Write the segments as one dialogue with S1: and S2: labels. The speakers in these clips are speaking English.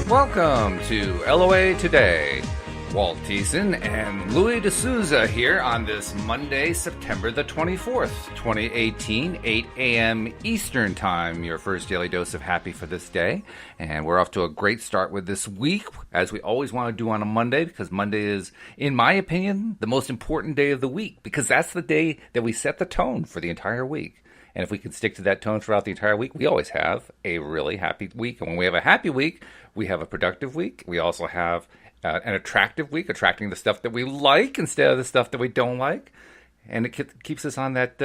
S1: Welcome to LOA Today. Walt and Louis D'Souza here on this Monday, September the 24th, 2018, 8 a.m. Eastern Time, your first daily dose of happy for this day. And we're off to a great start with this week, as we always want to do on a Monday, because Monday is, in my opinion, the most important day of the week, because that's the day that we set the tone for the entire week. And if we can stick to that tone throughout the entire week, we always have a really happy week. And when we have a happy week, we have a productive week. We also have an attractive week, attracting the stuff that we like instead of the stuff that we don't like. And it keeps us on that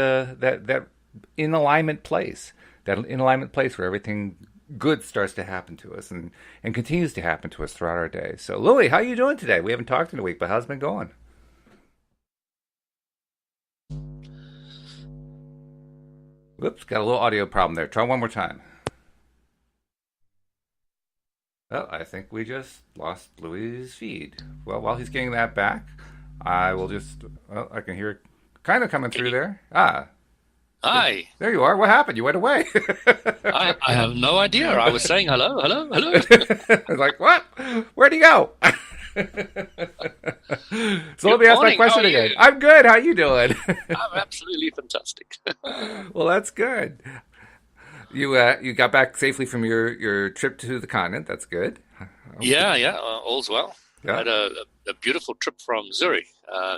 S1: in alignment place, where everything good starts to happen to us and continues to happen to us throughout our day. So, Louis, how are you doing today? We haven't talked in a week, but how's it been going? Whoops, got a little audio problem there. Try one more time. Oh, I think we just lost Louis' feed. Well, while he's getting that back, I will just... Well, I can hear it kind of coming through there. Ah.
S2: Hi.
S1: There you are. What happened? You went away.
S2: I have no idea. I was saying hello. I
S1: was like, what? Where'd he go? So let me ask my question again. I'm good. How you doing?
S2: I'm absolutely fantastic.
S1: Well, that's good. You got back safely from your trip to the continent. That's good.
S2: Yeah, all's well.
S1: Yeah.
S2: I had a beautiful trip from Zurich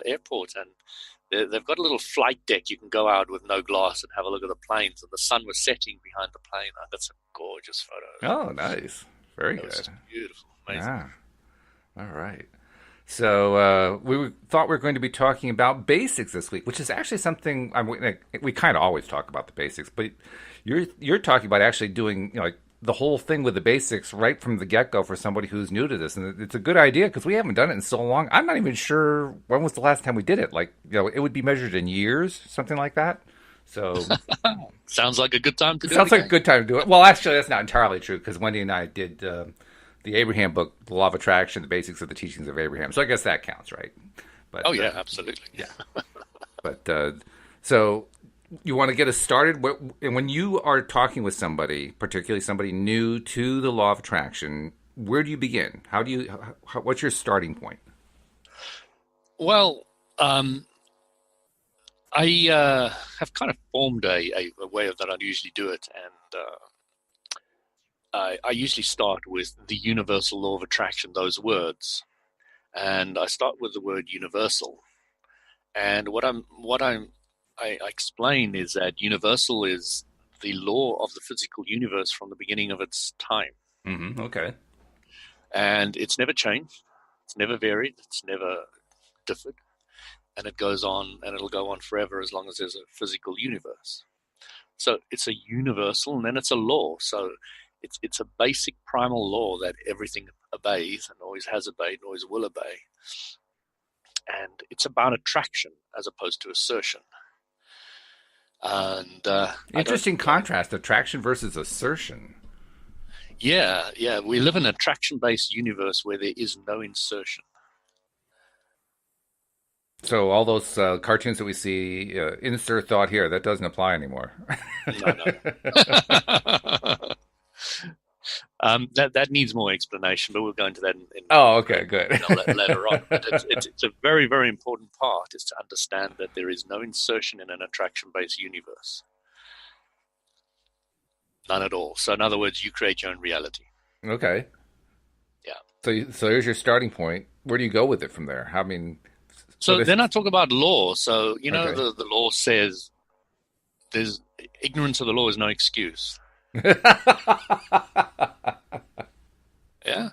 S2: airport, and they've got a little flight deck. You can go out with no glass and have a look at the planes, and the sun was setting behind the plane. I got some gorgeous photos.
S1: Oh, nice. Very good.
S2: Was beautiful. Amazing.
S1: Yeah. All right. So thought we were going to be talking about basics this week, which is actually something we kind of always talk about the basics, but you're talking about actually doing like the whole thing with the basics right from the get-go for somebody who's new to this, and it's a good idea because we haven't done it in so long. I'm not even sure when was the last time we did it. Like, it would be measured in years, something like that. So
S2: sounds like a good time to do it.
S1: Sounds like a good time to do it. Well, actually, that's not entirely true because Wendy and I did the Abraham book, The Law of Attraction, the basics of the teachings of Abraham. So I guess that counts, right? But,
S2: yeah, absolutely.
S1: Yeah. But so you want to get us started? And when you are talking with somebody, particularly somebody new to the Law of Attraction, where do you begin? What's your starting point?
S2: Well, I have kind of formed a way that I usually do it, and I usually start with the universal law of attraction, those words, and I start with the word universal. And what I explain is that universal is the law of the physical universe from the beginning of its time.
S1: Mm-hmm. Okay.
S2: And it's never changed, it's never varied, it's never differed, and it goes on, and it'll go on forever as long as there's a physical universe. So it's a universal, and then it's a law. So it's a basic primal law that everything obeys and always has obeyed and always will obey. And it's about attraction as opposed to assertion. And
S1: interesting contrast, attraction versus assertion.
S2: Yeah. We live in an attraction-based universe where there is no insertion.
S1: So all those cartoons that we see, insert thought here, that doesn't apply anymore.
S2: No. That needs more explanation, but we'll go into that
S1: okay, good.
S2: Later on. But it's a very, very important part is to understand that there is no insertion in an attraction-based universe. None at all. So in other words, you create your own reality.
S1: Okay.
S2: Yeah.
S1: So here's your starting point. Where do you go with it from there?
S2: So then I talk about law. So, okay. The law says there's ignorance of the law is no excuse. Yeah.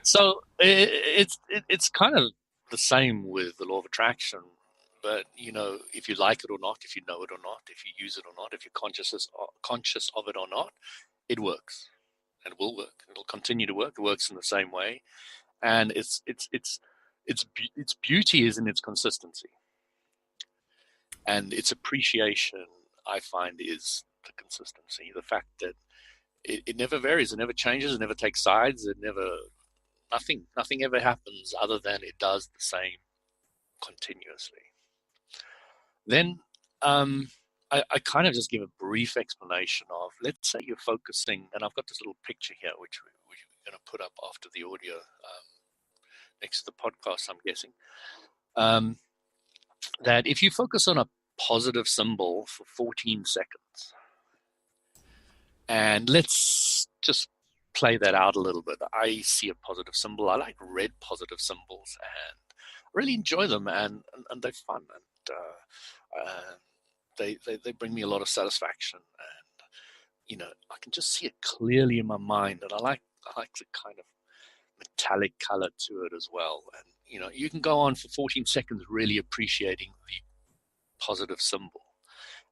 S2: So it's kind of the same with the law of attraction, but if you like it or not, if you know it or not, if you use it or not, if you're conscious of it or not, it works. And it will work. It'll continue to work. It works in the same way, and its beauty is in its consistency, and its appreciation, I find, is the consistency. The fact that it never varies, it never changes, it never takes sides, nothing ever happens other than it does the same continuously. Then I kind of just give a brief explanation of, let's say you're focusing, and I've got this little picture here which going to put up after the audio next to the podcast, I'm guessing, that if you focus on a positive symbol for 14 seconds, and let's just play that out a little bit. I see a positive symbol. I like red positive symbols and really enjoy them, and they're fun, and they bring me a lot of satisfaction, and I can just see it clearly in my mind, and I like the kind of metallic color to it as well. And you can go on for 14 seconds really appreciating the positive symbol.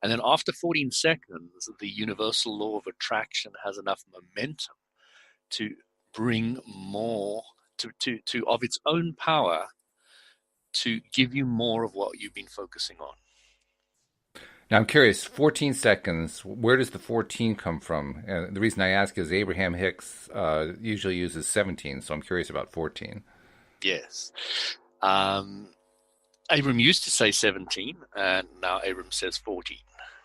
S2: And then after 14 seconds, the universal law of attraction has enough momentum to bring more to of its own power to give you more of what you've been focusing on.
S1: Now, I'm curious, 14 seconds, where does the 14 come from? And the reason I ask is Abraham Hicks usually uses 17, so I'm curious about 14.
S2: Yes. Abram used to say 17, and now Abram says 14.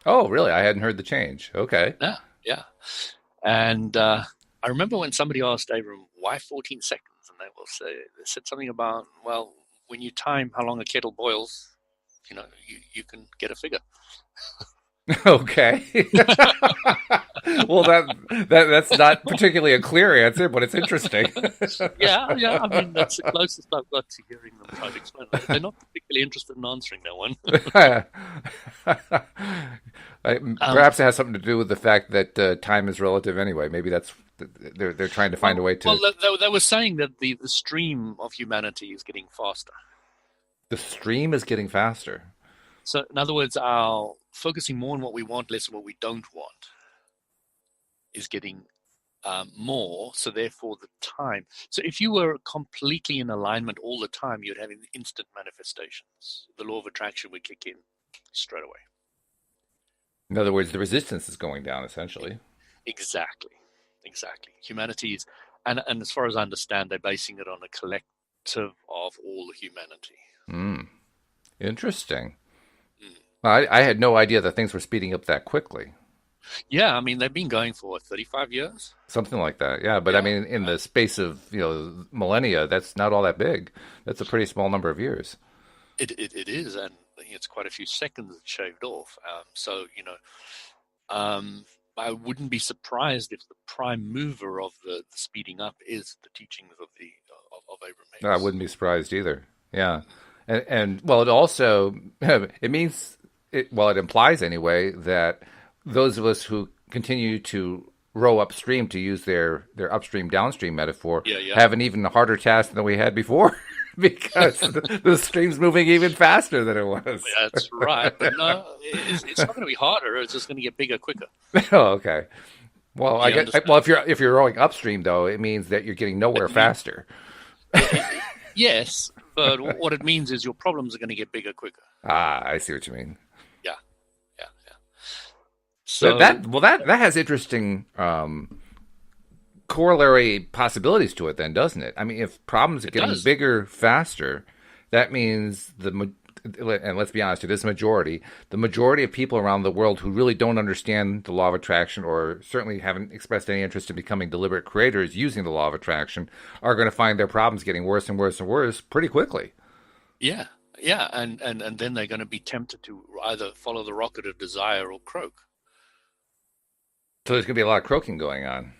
S2: Oh,
S1: really? I hadn't heard the change. Okay.
S2: Yeah. And I remember when somebody asked Abram, why 14 seconds? And they said something about, well, when you time how long a kettle boils, you can get a figure.
S1: Okay. Well, that's not particularly a clear answer, but it's interesting.
S2: Yeah. I mean, that's the closest I've got to hearing them try to explain it. They're not particularly interested in answering that one.
S1: Perhaps it has something to do with the fact that time is relative anyway. Maybe that's they're trying to find a way to.
S2: Well, they were saying that the stream of humanity is getting faster.
S1: The stream is getting faster.
S2: So, in other words, our focusing more on what we want, less on what we don't want, is getting more. So, therefore, the time. So, if you were completely in alignment all the time, you'd have instant manifestations. The law of attraction would kick in straight away.
S1: In other words, the resistance is going down, essentially.
S2: Exactly. Humanity is, and as far as I understand, they're basing it on a collective of all the humanity.
S1: Interesting. I had no idea that things were speeding up that quickly.
S2: Yeah, I mean, they've been going for 35 years?
S1: Something like that, yeah. But I mean, in the space of, millennia, that's not all that big. That's a pretty small number of years.
S2: It is, and it's quite a few seconds shaved off. I wouldn't be surprised if the prime mover of the speeding up is the teachings of Abraham Hicks.
S1: I wouldn't be surprised either, yeah. And well, it also, it implies anyway that those of us who continue to row upstream, to use their upstream downstream metaphor, have an even harder task than we had before because the stream's moving even faster than it was.
S2: That's right. But no, it's not going to be harder. It's just going to get bigger quicker.
S1: Oh, okay. Well, I guess. Well, if you're rowing upstream, though, it means that you're getting nowhere faster.
S2: Yes, but what it means is your problems are going to get bigger quicker.
S1: Ah, I see what you mean.
S2: Yeah. So
S1: that has interesting corollary possibilities to it, then, doesn't it? I mean, if problems are getting bigger faster, that means and let's be honest, the majority of people around the world who really don't understand the law of attraction, or certainly haven't expressed any interest in becoming deliberate creators using the law of attraction, are going to find their problems getting worse and worse and worse pretty quickly.
S2: Yeah, and then they're going to be tempted to either follow the rocket of desire or croak.
S1: So there's going to be a lot of croaking going on.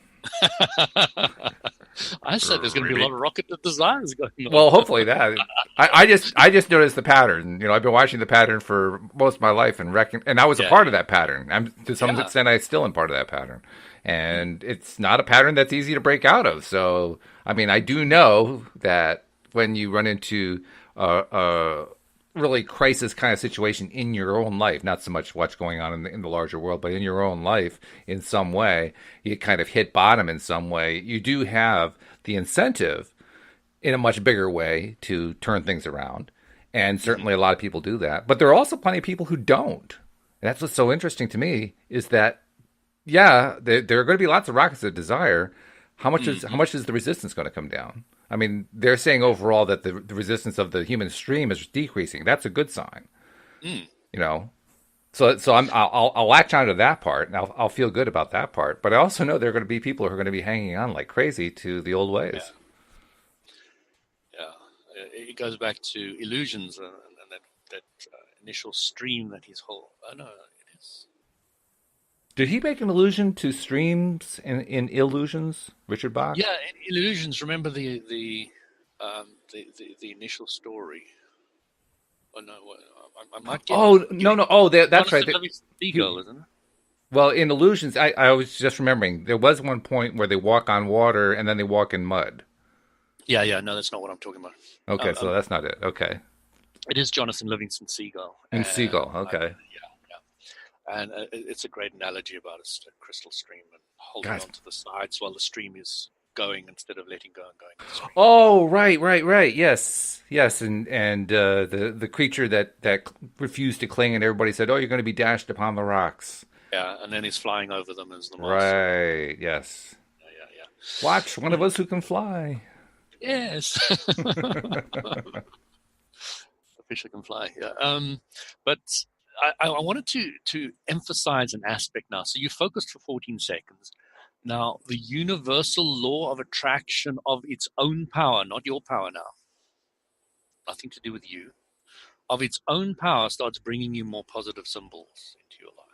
S2: I said there's going to be a lot of rocket of desires going on.
S1: Well, hopefully that. I just noticed the pattern. I've been watching the pattern for most of my life and I was a part of that pattern. To some extent, I still am part of that pattern. And it's not a pattern that's easy to break out of. So, I mean, I do know that when you run into a really crisis kind of situation in your own life, not so much what's going on in the larger world, but in your own life in some way, you kind of hit bottom in some way, you do have the incentive in a much bigger way to turn things around. And certainly a lot of people do that. But there are also plenty of people who don't. And that's what's so interesting to me is that, there are going to be lots of rockets of desire. How much is the resistance going to come down? I mean, they're saying overall that the resistance of the human stream is decreasing. That's a good sign. I'll latch onto that part, and I'll feel good about that part. But I also know there are going to be people who are going to be hanging on like crazy to the old
S2: Yeah,
S1: ways.
S2: yeah. It goes back to illusions and that initial stream that his whole. Oh no, it is.
S1: Did he make an allusion to streams in Illusions, Richard Bach?
S2: Yeah, illusions. Remember the initial story. Oh no, I might get
S1: Oh no,
S2: giving
S1: no. Oh, that's right.
S2: Jonathan Livingston
S1: He,
S2: Seagull, isn't it?
S1: well, in Illusions, I was just remembering there was one point where they walk on water and then they walk in mud.
S2: Yeah, yeah. No, that's not what I'm talking about.
S1: Okay,
S2: Um,
S1: so
S2: um,
S1: that's not it. Okay,
S2: it is Jonathan Livingston Seagull,
S1: in
S2: and
S1: Seagull. Okay,
S2: and it's a great analogy about a crystal stream and holding
S1: guys.
S2: on to the sides while the stream is going instead of letting go and going upstream.
S1: Oh, right. Yes, yes, and the creature that refused to cling, and everybody said, "Oh, you're going to be dashed upon the rocks."
S2: Yeah, and then he's flying over them as the master.
S1: Right. Yes.
S2: Yeah,
S1: Watch one of us who can fly.
S2: yeah. Yes, the fish that can fly. Yeah. But I wanted to emphasize an aspect now. So you focused for 14 seconds. Now, the universal law of attraction of its own power, not your power now, nothing to do with you, of its own power starts bringing you more positive symbols into your life.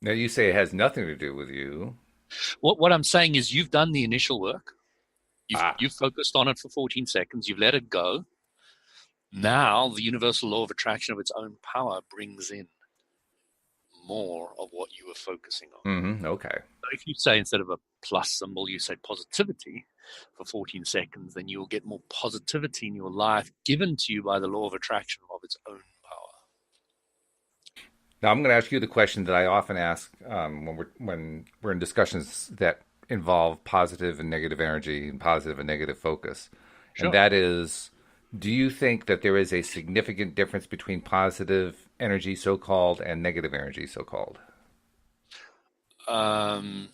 S1: Now you say it has nothing to do with you.
S2: What I'm saying is you've done the initial work.
S1: Ah.
S2: You've focused on it for 14 seconds. You've let it go. Now, the universal law of attraction of its own power brings in more of what you were focusing on.
S1: Okay.
S2: So if you say instead of a plus symbol, you say positivity for 14 seconds, then you will get more positivity in your life given to you by the law of attraction of its own power.
S1: Now I'm going to ask you the question that I often ask when we're in discussions that involve positive and negative energy and positive and negative focus, and
S2: Sure.
S1: that is, do you think that there is a significant difference between positive energy, so called, and negative energy, so called?
S2: Um,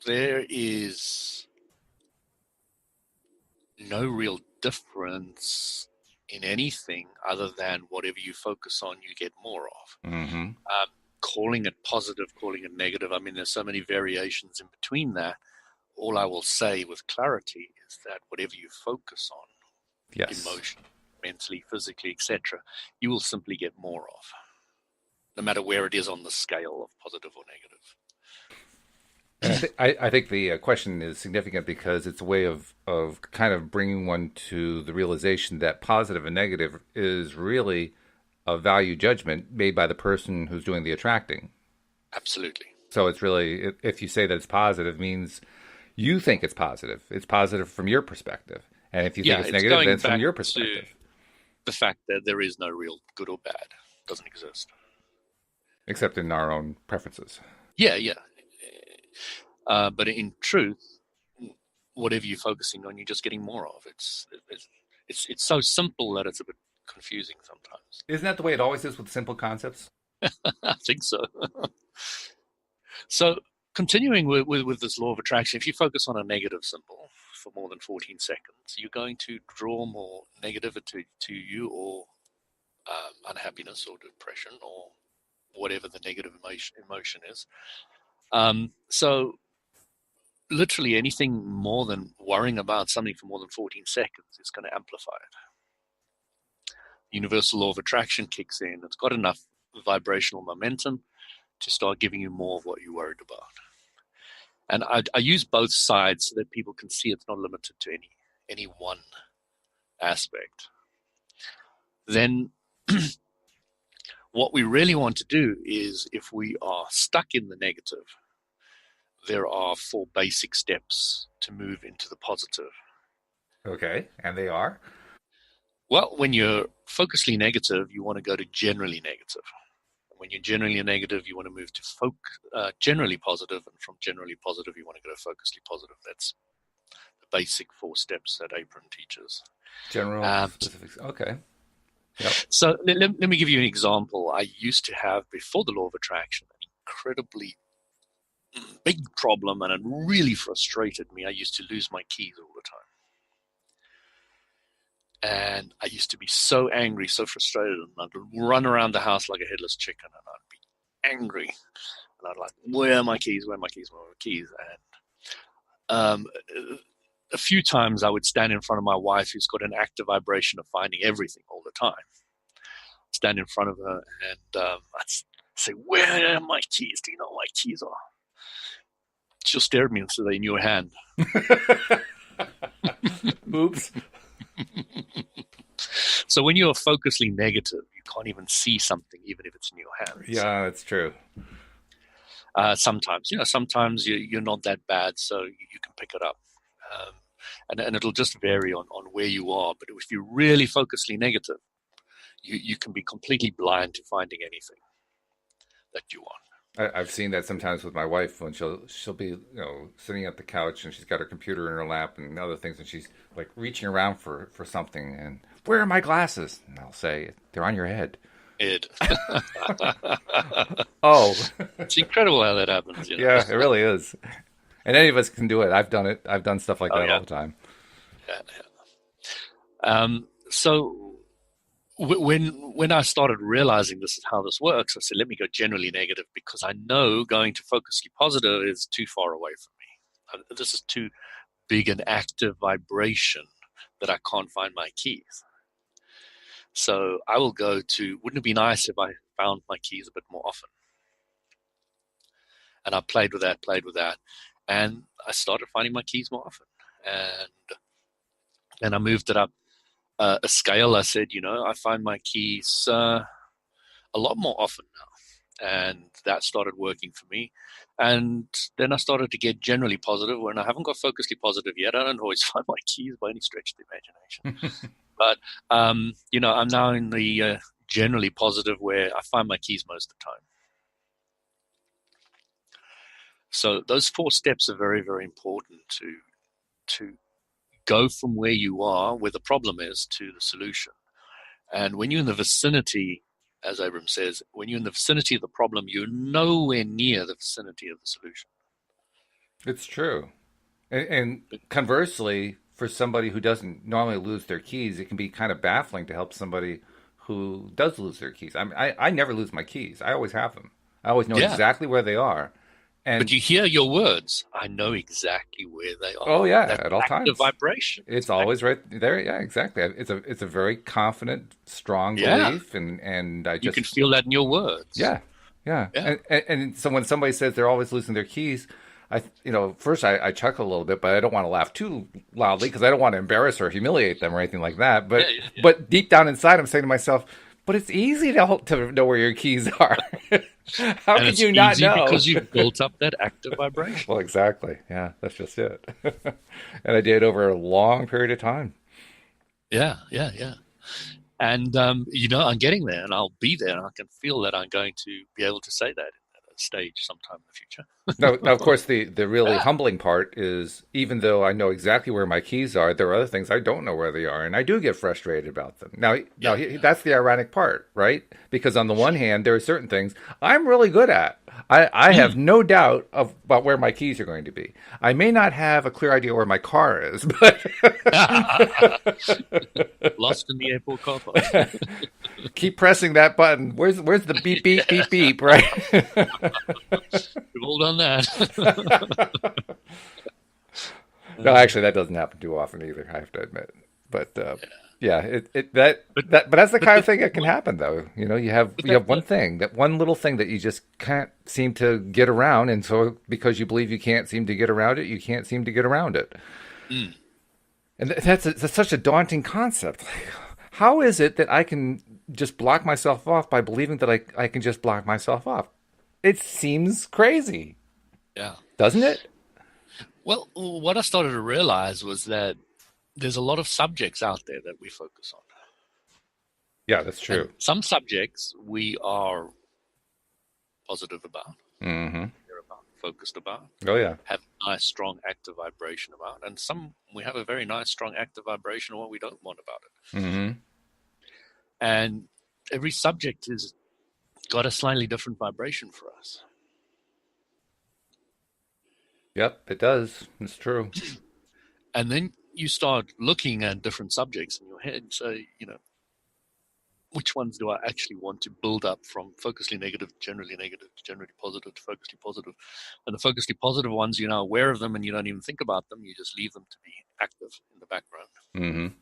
S2: there is no real difference in anything other than whatever you focus on, you get more of.
S1: Mm-hmm.
S2: Calling it positive, calling it negative, I mean, there's so many variations in between that. All I will say with clarity is that whatever you focus on,
S1: Yes.
S2: emotion, mentally, physically, etc., you will simply get more of, no matter where it is on the scale of positive or negative.
S1: And I think the question is significant because it's a way of kind of bringing one to the realization that positive and negative is really a value judgment made by the person who's doing the attracting.
S2: Absolutely.
S1: So it's really, if you say that it's positive, means you think it's positive. It's positive from your perspective. And if you think
S2: Yeah,
S1: it's
S2: it's
S1: negative, then
S2: going
S1: it's from
S2: back
S1: your
S2: to
S1: perspective.
S2: the fact that there is no real good or bad. It doesn't exist.
S1: Except in our own preferences.
S2: Yeah. But in truth, whatever you're focusing on, you're just getting more of. It's so simple that it's a bit confusing sometimes.
S1: Isn't that the way it always is with simple concepts?
S2: I think so. So continuing with this law of attraction, if you focus on a negative symbol for more than 14 seconds, you're going to draw more negativity to you, or unhappiness or depression or whatever the negative emotion is. So literally anything more than worrying about something for more than 14 seconds is going to amplify it. Universal law of attraction kicks in. It's got enough vibrational momentum to start giving you more of what you're worried about. And I use both sides so that people can see it's not limited to any one aspect. Then what we really want to do is, if we are stuck in the negative, there are 4 basic steps to move into the positive.
S1: Okay. And they are?
S2: Well, when you're focusedly negative, you want to go to generally negative. When you're generally negative, you want to move to generally positive, and from generally positive, you want to go to focusedly positive. That's the basic 4 steps that Apron teaches.
S1: General specifics. Okay. Yep.
S2: So let me give you an example. I used to have, before the law of attraction, an incredibly big problem, and it really frustrated me. I used to lose my keys all the time. And I used to be so angry, so frustrated, and I'd run around the house like a headless chicken, and I'd be angry, and I'd like, where are my keys? Where are my keys? Where are my keys? And a few times I would stand in front of my wife, who's got an active vibration of finding everything all the time. Stand in front of her, and I'd say, where are my keys? Do you know where my keys are? She'll stare at me and say, they're in your hand.
S1: Oops.
S2: So when you're focusly negative, you can't even see something, even if it's in your hands.
S1: Yeah, that's true.
S2: Sometimes you're not that bad, so you can pick it up. And it'll just vary on where you are. But if you're really focusly negative, you can be completely blind to finding anything that you want.
S1: I've seen that sometimes with my wife when she'll be sitting at the couch and she's got her computer in her lap and other things, and she's like reaching around for something, and where are my glasses? And I'll say, they're on your head.
S2: Ed.
S1: Oh,
S2: it's incredible how that happens.
S1: Yeah, it really is. And any of us can do it. I've done it. I've done stuff like that all the time.
S2: Yeah. So when I started realizing this is how this works, I said, let me go generally negative, because I know going to focusly positive is too far away from me. This is too big an active vibration that I can't find my keys. So I will go to, wouldn't it be nice if I found my keys a bit more often? And I played with that. And I started finding my keys more often. And I moved it up a scale. I said, I find my keys a lot more often now. And that started working for me. And then I started to get generally positive. When I haven't got focusly positive yet, I don't always find my keys by any stretch of the imagination. But, I'm now in the generally positive, where I find my keys most of the time. So those 4 steps are very, very important to go from where you are, where the problem is, to the solution. And when you're in the vicinity, as Abram says, when you're in the vicinity of the problem, you're nowhere near the vicinity of the solution.
S1: It's true. And conversely, for somebody who doesn't normally lose their keys, it can be kind of baffling to help somebody who does lose their keys. I never lose my keys. I always have them. I always know exactly where they are.
S2: But you hear your words. I know exactly where they are.
S1: Oh yeah,
S2: that's
S1: at all times.
S2: The vibration.
S1: It's always right there. Yeah, exactly. It's a very confident, strong belief, and I just,
S2: you can feel that in your words.
S1: Yeah. And so when somebody says they're always losing their keys, first I chuckle a little bit, but I don't want to laugh too loudly because I don't want to embarrass or humiliate them or anything like that. But but deep down inside, I'm saying to myself, but it's easy to know where your keys are. How could you not know?
S2: Because you've built up that active vibration.
S1: Well, exactly. Yeah, that's just it. And I did over a long period of time.
S2: Yeah. And, I'm getting there, and I'll be there, and I can feel that I'm going to be able to say that at a stage sometime in the future.
S1: Now, of course, the really humbling part is, even though I know exactly where my keys are, there are other things I don't know where they are, and I do get frustrated about them. Now, that's the ironic part, right? Because on the one hand, there are certain things I'm really good at. I have no doubt about where my keys are going to be. I may not have a clear idea where my car is, but
S2: lost in the airport car park.
S1: Keep pressing that button. Where's the beep beep beep beep? Right?
S2: We've all done that.
S1: No, actually, that doesn't happen too often either. I have to admit, but but that's the kind of thing that can happen, though. You have one thing, that one little thing that you just can't seem to get around, and so because you believe you can't seem to get around it, you can't seem to get around it. And that's such a daunting concept. Like, how is it that I can just block myself off by believing that I can just block myself off? It seems crazy.
S2: Yeah.
S1: Doesn't it?
S2: Well, what I started to realize was that there's a lot of subjects out there that we focus on.
S1: Yeah, that's true.
S2: And some subjects we are positive about.
S1: Mm-hmm.
S2: Focused about.
S1: Oh, yeah.
S2: Have a nice, strong, active vibration about. And some we have a very nice, strong, active vibration of what we don't want about it.
S1: Mm-hmm.
S2: And every subject has got a slightly different vibration for us.
S1: Yep, it does. It's true.
S2: And then you start looking at different subjects and your head and say, which ones do I actually want to build up from focusedly negative to generally positive to focusedly positive? And the focusedly positive ones, you're now aware of them and you don't even think about them. You just leave them to be active in the background.
S1: Mm-hmm.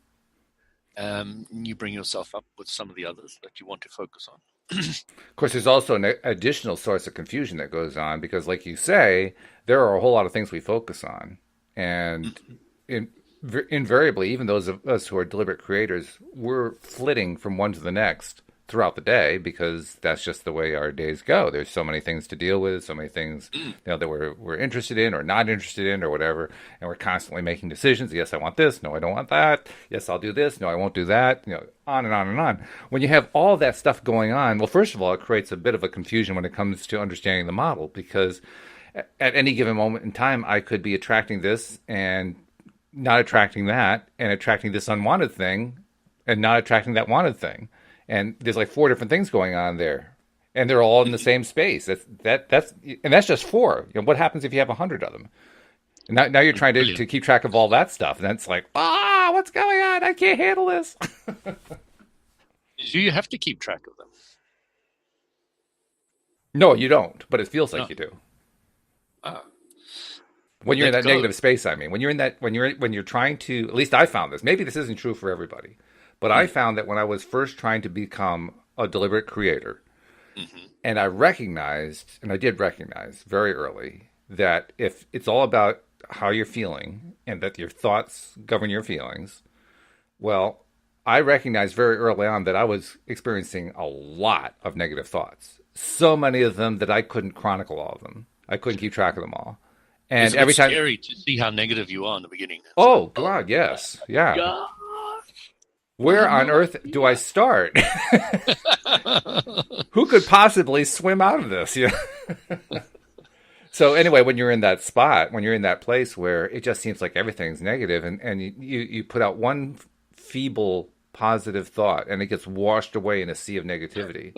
S2: You bring yourself up with some of the others that you want to focus on.
S1: Of course, there's also an additional source of confusion that goes on because, like you say, there are a whole lot of things we focus on. And invariably, even those of us who are deliberate creators, we're flitting from one to the next throughout the day because that's just the way our days go. There's so many things to deal with, so many things that we're interested in or not interested in or whatever, and we're constantly making decisions. Yes, I want this. No, I don't want that. Yes, I'll do this. No, I won't do that. On and on and on. When you have all that stuff going on, well, first of all, it creates a bit of a confusion when it comes to understanding the model because at any given moment in time, I could be attracting this and not attracting that, and attracting this unwanted thing and not attracting that wanted thing. And there's like 4 different things going on there, and they're all in the same space. That's just 4. What happens if you have 100 of them? And now you're trying to keep track of all that stuff, and it's like, what's going on? I can't handle this.
S2: Do you have to keep track of them?
S1: No, you don't, but it feels like you do. When you're in that negative space, I mean, when you're trying to, at least I found this. Maybe this isn't true for everybody. But I found that when I was first trying to become a deliberate creator, and I did recognize very early that if it's all about how you're feeling and that your thoughts govern your feelings, well, I recognized very early on that I was experiencing a lot of negative thoughts. So many of them that I couldn't chronicle all of them. I couldn't keep track of them all. And every time,
S2: scary to see how negative you are in the beginning.
S1: Oh, God, yes. Yeah. God. Where on earth do I start? Who could possibly swim out of this? So anyway, when you're in that spot, when you're in that place where it just seems like everything's negative, and you put out one feeble positive thought, and it gets washed away in a sea of negativity.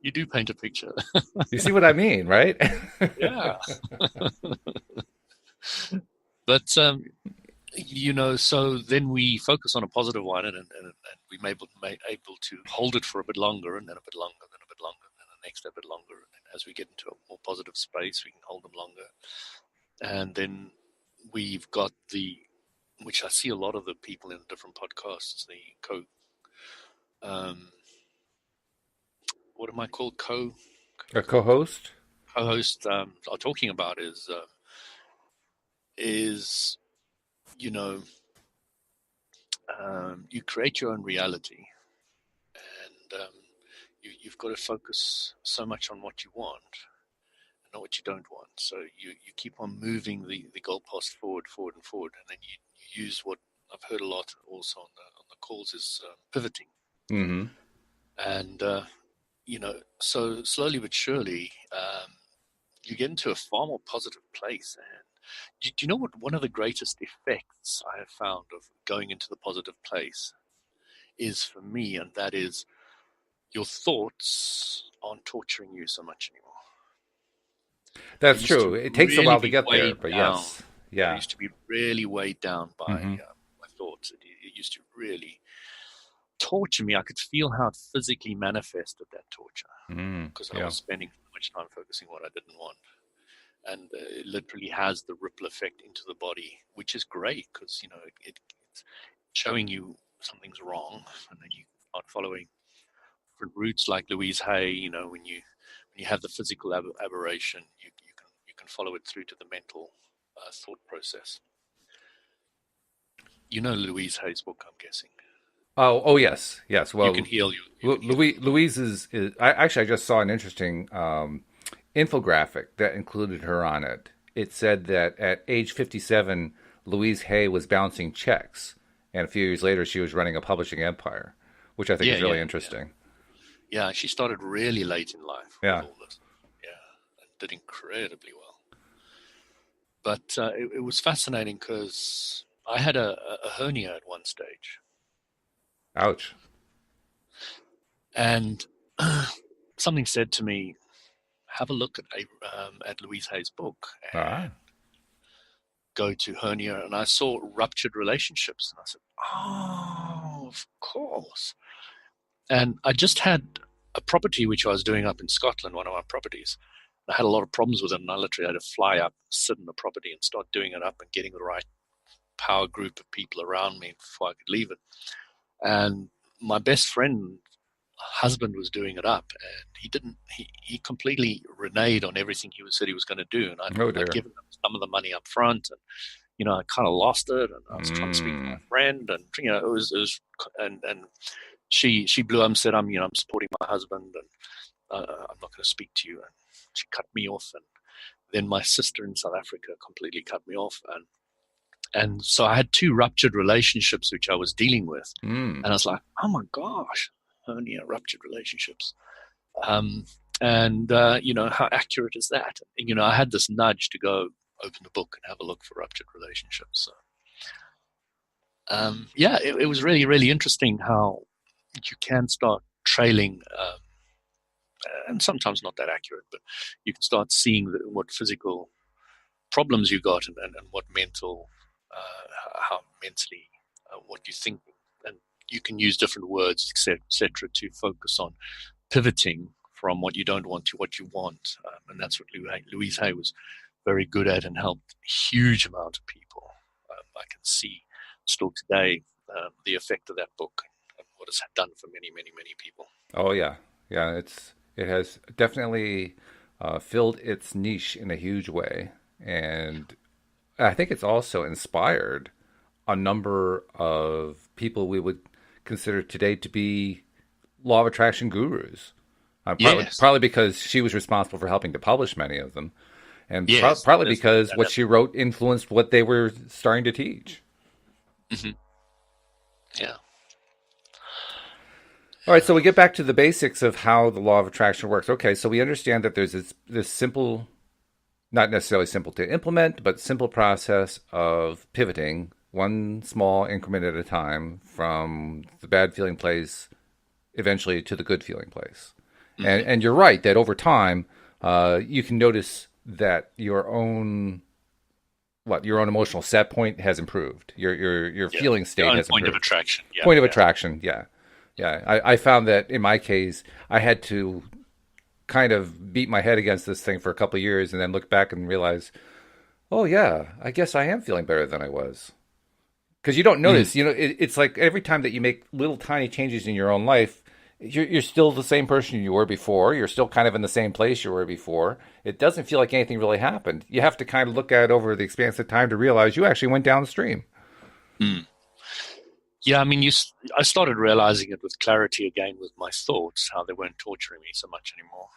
S2: You do paint a picture.
S1: You see what I mean, right?
S2: Yeah. But so then we focus on a positive one, and we may able to hold it for a bit longer, and then a bit longer, then a bit longer, and the next a bit longer. And as we get into a more positive space, we can hold them longer. And then we've got which I see a lot of the people in different podcasts, the what am I called?
S1: A co-host?
S2: Co-host are talking about is you create your own reality, and you've got to focus so much on what you want and not what you don't want. So you keep on moving the goalpost forward, and then you use what I've heard a lot also on the calls is pivoting.
S1: Mm-hmm.
S2: And so slowly but surely, you get into a far more positive place. And do you know what one of the greatest effects I have found of going into the positive place is for me? And that is your thoughts aren't torturing you so much anymore.
S1: That's true. It takes a while to get there, but yes. Yeah.
S2: I used to be really weighed down by my thoughts. It used to really torture me. I could feel how it physically manifested, that torture, because I was spending so much time focusing on what I didn't want. And it literally has the ripple effect into the body, which is great because, it's showing you something's wrong. And then you start following different routes like Louise Hay, when you have the physical aberration, you can follow it through to the mental thought process. Louise Hay's book, I'm guessing.
S1: Oh yes. Well,
S2: you can heal you.
S1: Louise is. I just saw an interesting infographic that included her on it. It said that at age 57, Louise Hay was bouncing checks, and a few years later, she was running a publishing empire, which I think is really interesting.
S2: Yeah, she started really late in life.
S1: Yeah,
S2: with all this. And did incredibly well. But it was fascinating because I had a hernia at one stage.
S1: Ouch.
S2: And something said to me, have a look at Louise Hay's book. And go to hernia, and I saw ruptured relationships, and I said, "Oh, of course." And I just had a property which I was doing up in Scotland, one of my properties. I had a lot of problems with it, and I literally had to fly up, sit in the property, and start doing it up and getting the right power group of people around me before I could leave it. And my best friend husband was doing it up, and he completely reneged on everything he said he was going to do. And I'd given him some of the money up front, and I kind of lost it, and I was trying to speak to my friend, and it was and she blew up and said, I'm supporting my husband, and I'm not going to speak to you. And she cut me off, and then my sister in South Africa completely cut me off, and so I had 2 ruptured relationships which I was dealing with, and I was like, oh my gosh, hernia, ruptured relationships, and how accurate is that? And, I had this nudge to go open the book and have a look for ruptured relationships. So, it was really, really interesting how you can start trailing, and sometimes not that accurate, but you can start seeing what physical problems you got, and what mental, how mentally, what you think, and you can use different words, etc., to focus on pivoting from what you don't want to what you want, and that's what Louise Hay was very good at, and helped a huge amount of people. I can see still today the effect of that book and what it's done for many, many, many people.
S1: Oh yeah, it has definitely filled its niche in a huge way, and I think it's also inspired a number of people we would consider today to be law of attraction gurus. Partly because she was responsible for helping to publish many of them, and partly because what she wrote influenced what they were starting to teach.
S2: Mm-hmm. Yeah.
S1: All right, so we get back to the basics of how the law of attraction works. Okay, so we understand that there's this simple, not necessarily simple to implement, but simple process of pivoting one small increment at a time from the bad feeling place eventually to the good feeling place. Mm-hmm. And you're right that over time, you can notice that your own emotional set point has improved. Your feeling state has improved.
S2: Point of attraction. Yeah,
S1: point of attraction, yeah. Yeah, I found that in my case, I had to kind of beat my head against this thing for a couple of years and then look back and realize, oh yeah, I guess I am feeling better than I was. Because you don't notice, it's like every time that you make little tiny changes in your own life, you're still the same person you were before. You're still kind of in the same place you were before. It doesn't feel like anything really happened. You have to kind of look at it over the expanse of time to realize you actually went downstream.
S2: Mm. Yeah, I mean, I started realizing it with clarity again with my thoughts, how they weren't torturing me so much anymore.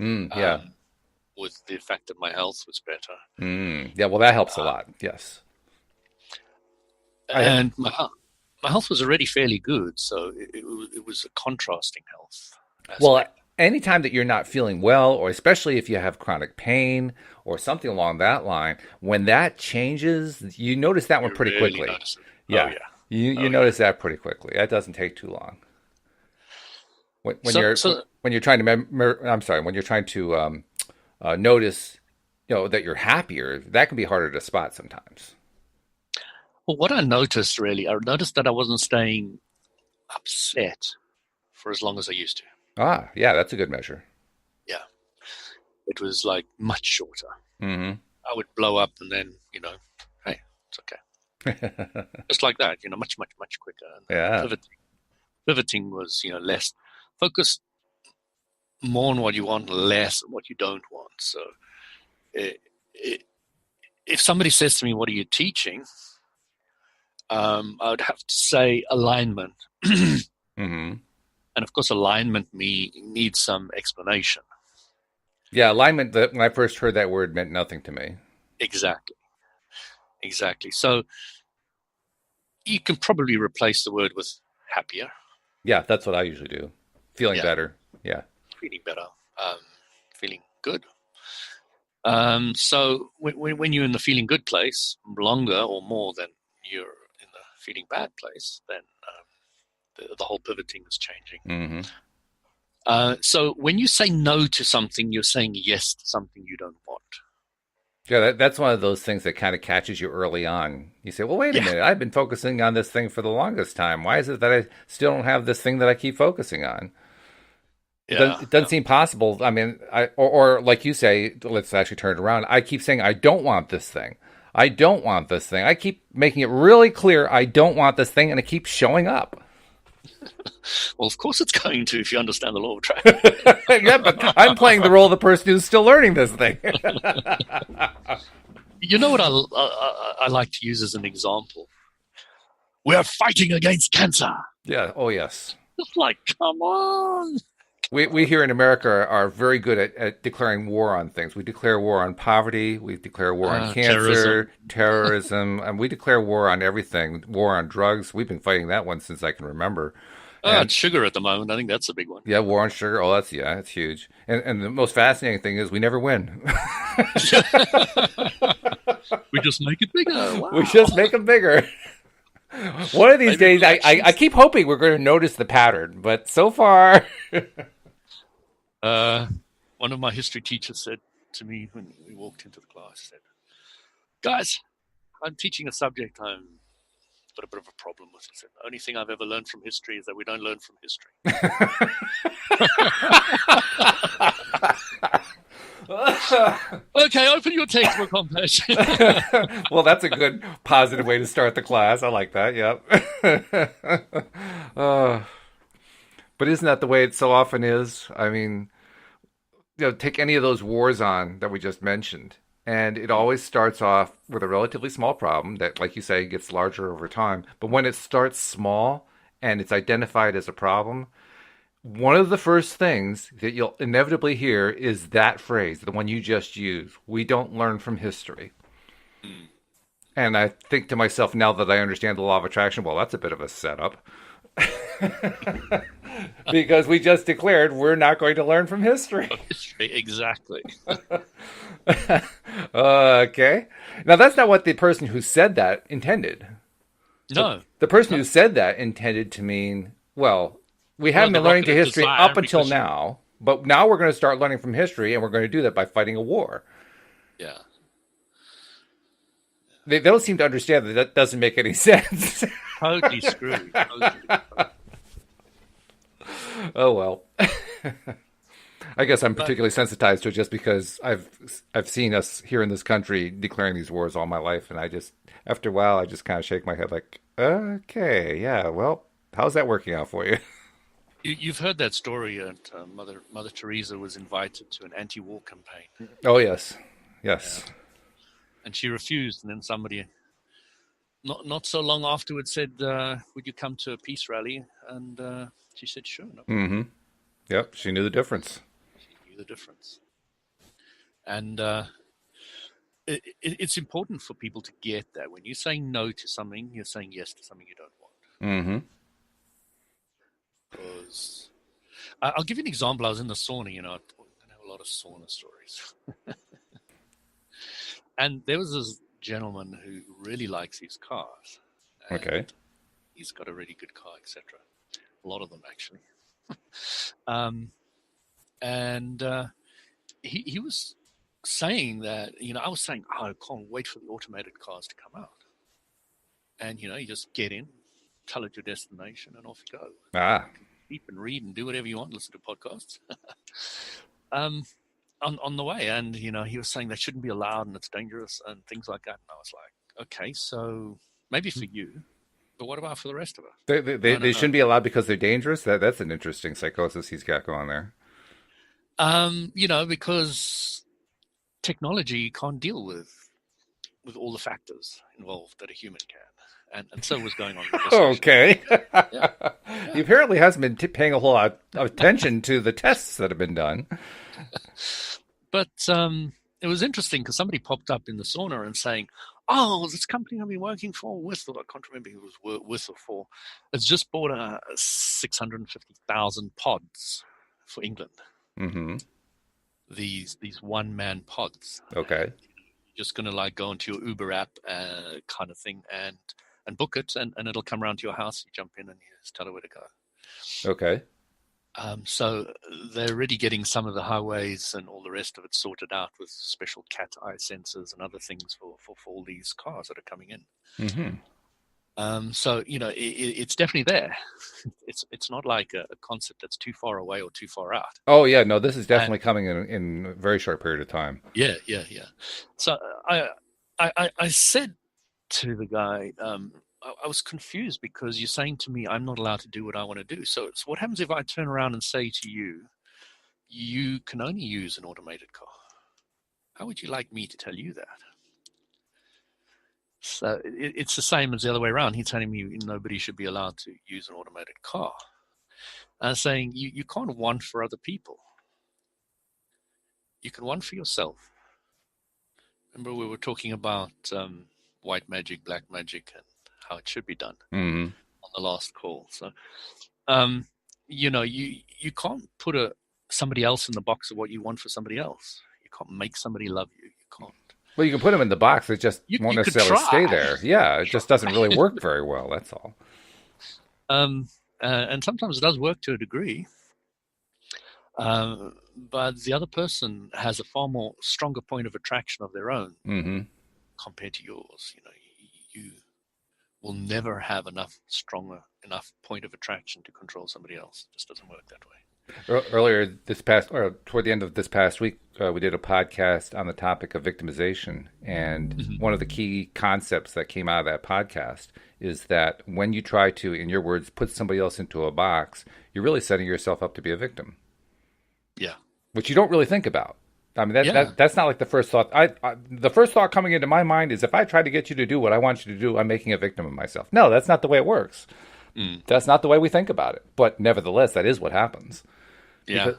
S2: With the fact that my health was better.
S1: Yeah, well, that helps a lot, yes.
S2: And my health was already fairly good, so it was a contrasting health aspect.
S1: Well, anytime that you're not feeling well, or especially if you have chronic pain or something along that line, when that changes, you notice that one pretty quickly. Yeah. Oh, yeah. You notice that pretty quickly. That doesn't take too long. When you're trying to notice, that you're happier, that can be harder to spot sometimes.
S2: Well, what I noticed that I wasn't staying upset for as long as I used to.
S1: Ah, yeah, that's a good measure.
S2: Yeah, it was like much shorter.
S1: Mm-hmm.
S2: I would blow up, and then hey, it's okay. Just like that, much, much, much quicker.
S1: Yeah.
S2: Pivoting was, less focused, more on what you want, less on what you don't want. So if somebody says to me, what are you teaching? I would have to say alignment.
S1: Mm-hmm.
S2: And of course, alignment needs some explanation.
S1: Yeah, alignment, when I first heard that word, meant nothing to me.
S2: Exactly. So you can probably replace the word with happier.
S1: Yeah, that's what I usually do. Feeling better. Yeah.
S2: Feeling better. Feeling good. So when you're in the feeling good place longer or more than you're in the feeling bad place, then the whole pivoting is changing.
S1: Mm-hmm.
S2: So when you say no to something, you're saying yes to something you don't want.
S1: Yeah, that's one of those things that kind of catches you early on. You say, well, wait a
S2: Yeah,
S1: minute, I've been focusing on this thing for the longest time. Why is it that I still don't have this thing that I keep focusing on?
S2: yeah,
S1: It doesn't seem possible. I mean, or like you say, let's actually turn it around. I keep saying, I don't want this thing. I don't want this thing. I keep making it really clear I don't want this thing, and it keeps showing up.
S2: Well, of course it's going to if you understand the law of attraction.
S1: Yeah, but I'm playing the role of the person who's still learning this thing.
S2: You know what I like to use as an example? We are fighting against cancer.
S1: Yeah. Oh, yes.
S2: It's like, come on.
S1: We here in America are very good at declaring war on things. We declare war on poverty. We declare war on cancer, terrorism, and we declare war on everything. War on drugs. We've been fighting that one since I can remember.
S2: And sugar at the moment. I think that's a big one.
S1: Yeah, war on sugar. Oh, that's huge. And the most fascinating thing is we never win.
S2: We just make it bigger. Wow.
S1: We just make them bigger. One of these days, I keep hoping we're going to notice the pattern, but so far.
S2: One of my history teachers said to me when we walked into the class, said, guys, I'm teaching a subject I've got a bit of a problem with. He said, the only thing I've ever learned from history is that we don't learn from history. Okay, open your textbook on page.
S1: Well, that's a good positive way to start the class. I like that. Yep. But isn't that the way it so often is? I mean, take any of those wars on that we just mentioned, and it always starts off with a relatively small problem that, like you say, gets larger over time. But when it starts small and it's identified as a problem, one of the first things that you'll inevitably hear is that phrase, the one you just used. We don't learn from history. And I think to myself, now that I understand the law of attraction, well, that's a bit of a setup. Because we just declared we're not going to learn from history.
S2: Exactly.
S1: Okay. Now, that's not what the person who said that intended.
S2: No.
S1: The person who said that intended to mean, well, we haven't been learning to history up until now, but now we're going to start learning from history, and we're going to do that by fighting a war.
S2: Yeah.
S1: They don't seem to understand that doesn't make any sense.
S2: Totally screwed. Totally.
S1: Oh, well. I guess I'm particularly sensitized to it just because I've seen us here in this country declaring these wars all my life, and after a while, I just kind of shake my head like, okay, yeah, well, how's that working out for you?
S2: You've heard that story that Mother Teresa was invited to an anti-war campaign.
S1: Oh, yes. Yes.
S2: Yeah. And she refused, and then somebody, not so long afterwards, said, would you come to a peace rally? And she said, sure. No.
S1: Mm-hmm. Yep, she knew the difference.
S2: She knew the difference. And it's important for people to get that. When you're saying no to something, you're saying yes to something you don't want.
S1: Mm-hmm.
S2: Because I'll give you an example. I was in the sauna, I have a lot of sauna stories. And there was this gentleman who really likes his cars.
S1: Okay.
S2: He's got a really good car, etc. A lot of them, actually. He was saying that, I was saying, I can't wait for the automated cars to come out. And, you just get in, tell it your destination, and off you go.
S1: Ah.
S2: Sleep and read and do whatever you want, listen to podcasts. On the way. And, he was saying they shouldn't be allowed and it's dangerous and things like that. And I was like, okay, so maybe for you, but what about for the rest of us?
S1: They shouldn't be allowed because they're dangerous? That's an interesting psychosis he's got going there.
S2: Because technology can't deal with all the factors involved that a human can. And so was going on with this.
S1: Okay.
S2: Yeah.
S1: He apparently hasn't been paying a whole lot of attention to the tests that have been done.
S2: But it was interesting because somebody popped up in the sauna and saying, oh, this company I've been working for with, or I can't remember who it was with or for, has just bought 650,000 pods for England.
S1: Mm-hmm.
S2: These one-man pods.
S1: Okay.
S2: And you're just going to go into your Uber app kind of thing and book it, and it'll come around to your house. You jump in and you just tell it where to go.
S1: Okay.
S2: So they're already getting some of the highways and all the rest of it sorted out with special cat eye sensors and other things for all these cars that are coming in.
S1: Mm-hmm.
S2: So it's definitely there. It's not like a concept that's too far away or too far out.
S1: Oh yeah, no, this is
S2: And
S1: definitely coming in a very short period of time.
S2: yeah. So I said to the guy, I was confused because you're saying to me I'm not allowed to do what I want to do. So what happens if I turn around and say to you, you can only use an automated car? How would you like me to tell you that? So it's the same as the other way around. He's telling me nobody should be allowed to use an automated car. And saying you can't want for other people. You can want for yourself. Remember we were talking about white magic, black magic, and how it should be done
S1: Mm-hmm.
S2: on the last call. So, you can't put somebody else in the box of what you want for somebody else. You can't make somebody love you. You can't.
S1: Well, you can put them in the box. It just won't
S2: You could
S1: necessarily
S2: try.
S1: stay there. Yeah, it just doesn't really work very well. That's all.
S2: And sometimes it does work to a degree. But the other person has a far more stronger point of attraction of their own
S1: Mm-hmm.
S2: compared to yours. You will never have enough point of attraction to control somebody else. It just doesn't work that way.
S1: Earlier toward the end of this past week, we did a podcast on the topic of victimization. And one of the key concepts that came out of that podcast is that when you try to, in your words, put somebody else into a box, you're really setting yourself up to be a victim.
S2: Yeah.
S1: Which you don't really think about. I mean, that's not like the first thought. The first thought coming into my mind is if I try to get you to do what I want you to do, I'm making a victim of myself. No, that's not the way it works. That's not the way we think about it. But nevertheless, that is what happens.
S2: Yeah,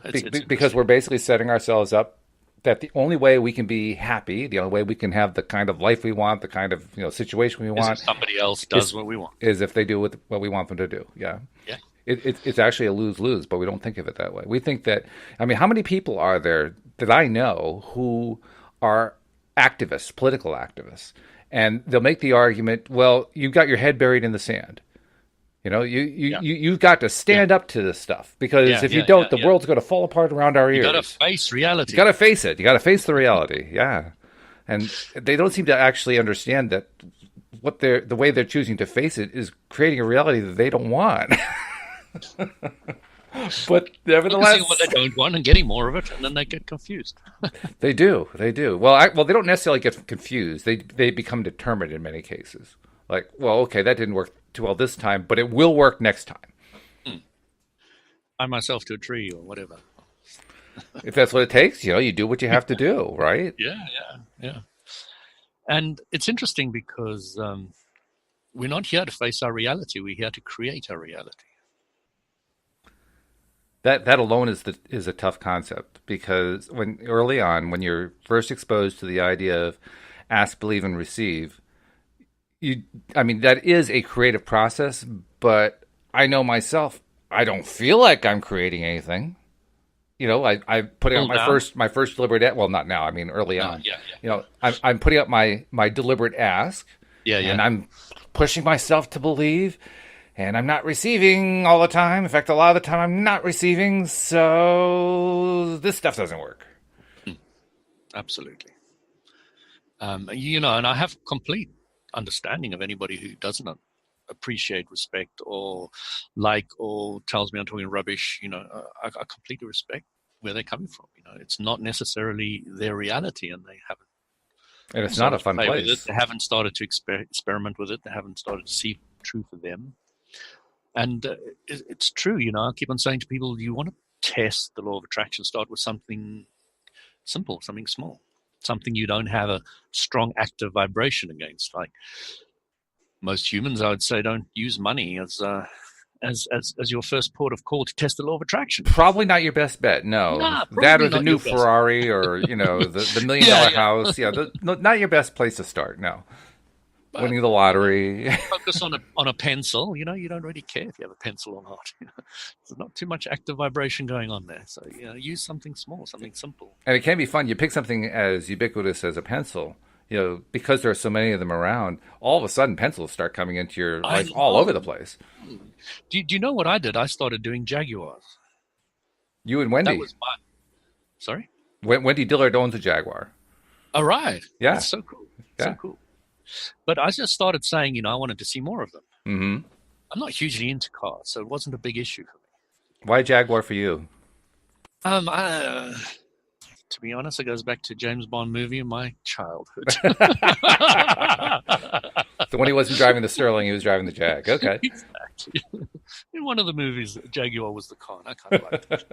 S1: because we're basically setting ourselves up that the only way we can be happy, the only way we can have the kind of life we want, the kind of situation we want,
S2: if somebody else does what we want,
S1: is if they do what we want them to do. Yeah.
S2: Yeah.
S1: It's actually a lose-lose, but we don't think of it that way. We think that, I mean, how many people are there that I know who are activists, political activists, and they'll make the argument, well, you've got your head buried in the sand. You've got to stand up to this stuff because if you don't, the world's going to fall apart around our ears.
S2: You got to face reality.
S1: You got to face it. You got to face the reality. Yeah, and they don't seem to actually understand that the way they're choosing to face it is creating a reality that they don't want. But nevertheless,
S2: what they don't want and getting more of it, and then they get confused.
S1: They do. Well, they don't necessarily get confused. They become determined in many cases. Like, well, okay, that didn't work too well this time, but it will work next time.
S2: Tie myself to a tree or whatever.
S1: If that's what it takes, you do what you have to do, right?
S2: Yeah. And it's interesting because we're not here to face our reality. We're here to create our reality.
S1: That alone is a tough concept because early on, when you're first exposed to the idea of ask, believe, and receive, that is a creative process, but I know myself, I don't feel like I'm creating anything. I put out my first deliberate, well, not now, I mean, early on.
S2: Yeah.
S1: I'm putting up my deliberate ask.
S2: Yeah.
S1: And I'm pushing myself to believe, and I'm not receiving all the time. In fact, a lot of the time I'm not receiving, so this stuff doesn't work.
S2: Absolutely. And I have complete understanding of anybody who doesn't appreciate, respect, or like, or tells me I'm talking rubbish. I completely respect where they're coming from. It's not necessarily their reality, and they haven't.
S1: And it's not a fun place.
S2: They haven't started to experiment with it. They haven't started to see true for them. And it's true. I keep on saying to people, you want to test the law of attraction, start with something simple, something small. Something you don't have a strong active vibration against. Like most humans, I would say, don't use money as your first port of call to test the law of attraction.
S1: Probably not your best bet. No, that or the new Ferrari, or the $1 million house. Yeah, not your best place to start. No, but winning the lottery.
S2: Focus on a pencil. You don't really care if you have a pencil or not. There's not too much active vibration going on there. So use something small, something simple.
S1: And it can be fun. You pick something as ubiquitous as a pencil. Because there are so many of them around, all of a sudden pencils start coming into your life all over the place.
S2: Do you know what I did? I started doing Jaguars.
S1: You and
S2: That
S1: Wendy.
S2: was my. Sorry.
S1: Wendy Dillard owns a Jaguar.
S2: All right.
S1: Yeah,
S2: That's so cool. So
S1: yeah.
S2: cool. But I just started saying, I wanted to see more of them.
S1: Mm-hmm.
S2: I'm not hugely into cars, so it wasn't a big issue for me.
S1: Why Jaguar for you?
S2: To be honest, it goes back to James Bond movie in my childhood.
S1: So when he wasn't driving the Sterling, he was driving the Jag. Okay.
S2: Exactly. In one of the movies, Jaguar was the car, and I kind of liked it.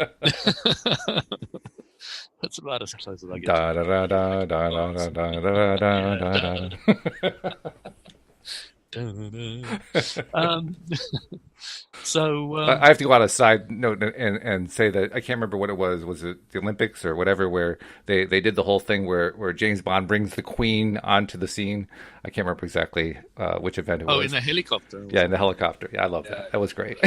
S2: That's about as close as I get
S1: Da
S2: to
S1: da da da da da da da da da.
S2: um, so
S1: I have to go on a side note and say that I can't remember what it was. Was it the Olympics or whatever, where they did the whole thing where James Bond brings the Queen onto the scene? I can't remember exactly which event it was.
S2: in the helicopter.
S1: Yeah, in the helicopter. Yeah, I love that. That was great.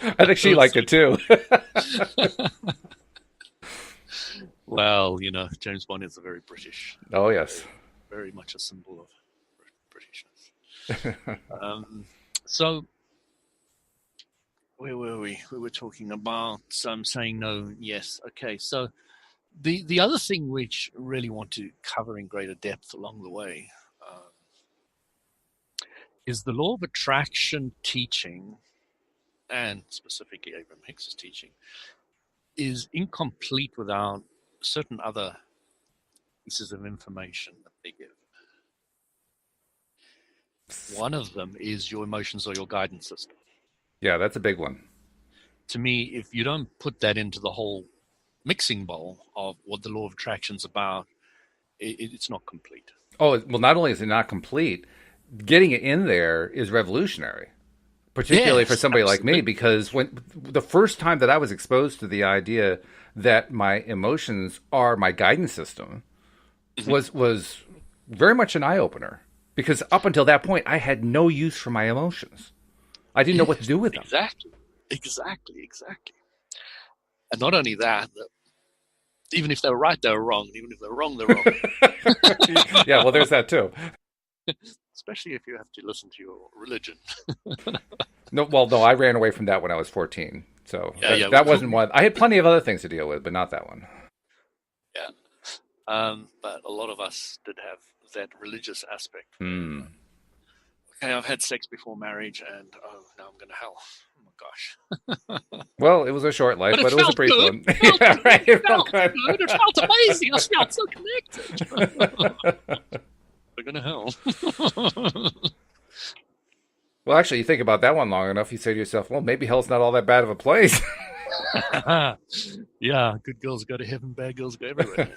S1: I think she liked it too.
S2: Well, James Bond is a very British,
S1: Oh, yes.
S2: very much a symbol of Britishness. So, where were we? We were talking about saying no, yes. Okay, so the other thing which I really want to cover in greater depth along the way is the law of attraction teaching, and specifically Abraham Hicks's teaching, is incomplete without certain other pieces of information that they give. One of them is your emotions or your guidance system.
S1: Yeah, that's a big one.
S2: To me, if you don't put that into the whole mixing bowl of what the law of attraction is about, it's not complete.
S1: Oh, well, not only is it not complete, getting it in there is revolutionary, particularly for somebody like me, because when the first time that I was exposed to the idea that my emotions are my guidance system was very much an eye-opener, because up until that point, I had no use for my emotions. I didn't know what to do with them.
S2: Exactly. And not only that, even if they were right, they were wrong. Even if they're wrong, they're wrong.
S1: Yeah, well, there's that too.
S2: Especially if you have to listen to your religion.
S1: No, I ran away from that when I was 14. So
S2: Yeah,
S1: that wasn't one. I had plenty of other things to deal with, but not that one.
S2: Yeah. But a lot of us did have that religious aspect. Okay, I've had sex before marriage, and now I'm going to hell. Oh my gosh.
S1: Well, it was a short life, but it was a brief one.
S2: Yeah, right. It felt good. It felt amazing. I felt so connected. We're going to hell.
S1: Well, actually, you think about that one long enough, you say to yourself, well, maybe hell's not all that bad of a place.
S2: Yeah, good girls go to heaven, bad girls go everywhere.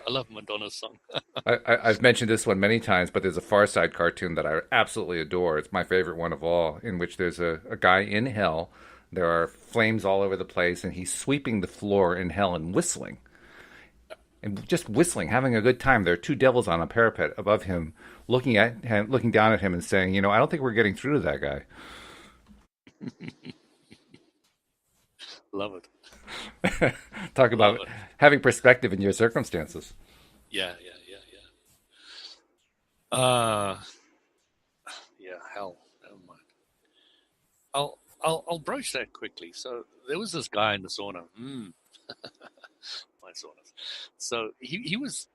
S2: I love Madonna's song.
S1: I've mentioned this one many times, but there's a Far Side cartoon that I absolutely adore. It's my favorite one of all, in which there's a guy in hell. There are flames all over the place, and he's sweeping the floor in hell and whistling. And just whistling, having a good time. There are two devils on a parapet above him, looking down at him and saying, I don't think we're getting through to that guy.
S2: Love it.
S1: Talk about having perspective in your circumstances.
S2: Yeah. Hell. Never mind. I'll broach that quickly. So there was this guy in the sauna. My saunas. So he was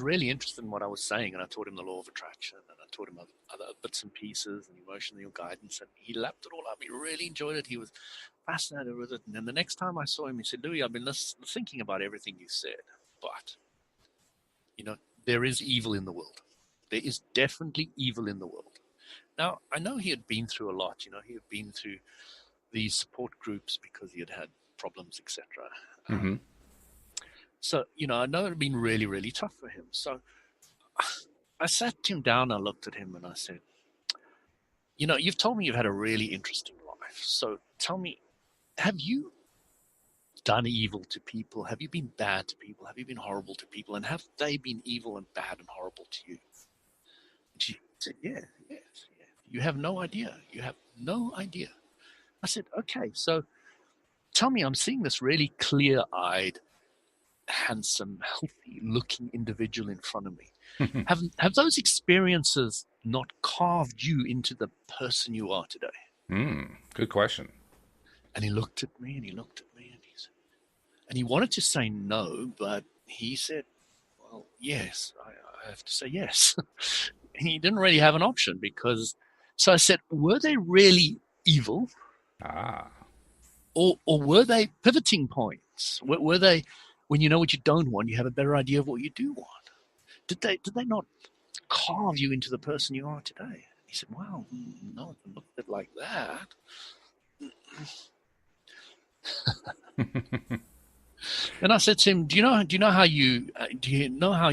S2: really interested in what I was saying, and I taught him the law of attraction, and I taught him other bits and pieces and emotional guidance, and he lapped it all up. He really enjoyed it. He was fascinated with it. And then the next time I saw him, he said, Louis, I've been thinking about everything you said, but there is evil in the world. There is definitely evil in the world. Now, I know he had been through a lot. He had been through these support groups because he had problems, etc.
S1: Mm-hmm.
S2: So, I know it had been really, really tough for him. So I sat him down, I looked at him, and I said, you've told me you've had a really interesting life. So tell me, have you done evil to people? Have you been bad to people? Have you been horrible to people? And have they been evil and bad and horrible to you? And she said, yes. You have no idea. You have no idea. I said, okay, so tell me, I'm seeing this really clear-eyed, handsome, healthy-looking individual in front of me. Have those experiences not carved you into the person you are today?
S1: Good question.
S2: And he looked at me and he looked at me and he wanted to say no, but he said, well, yes, I have to say yes. And he didn't really have an option because, so I said, were they really evil?
S1: Ah.
S2: Or were they pivoting points? Were they, when you know what you don't want, you have a better idea of what you do want? Did they not carve you into the person you are today? He said, well, no, I looked at it like that. And I said to him, do you know how you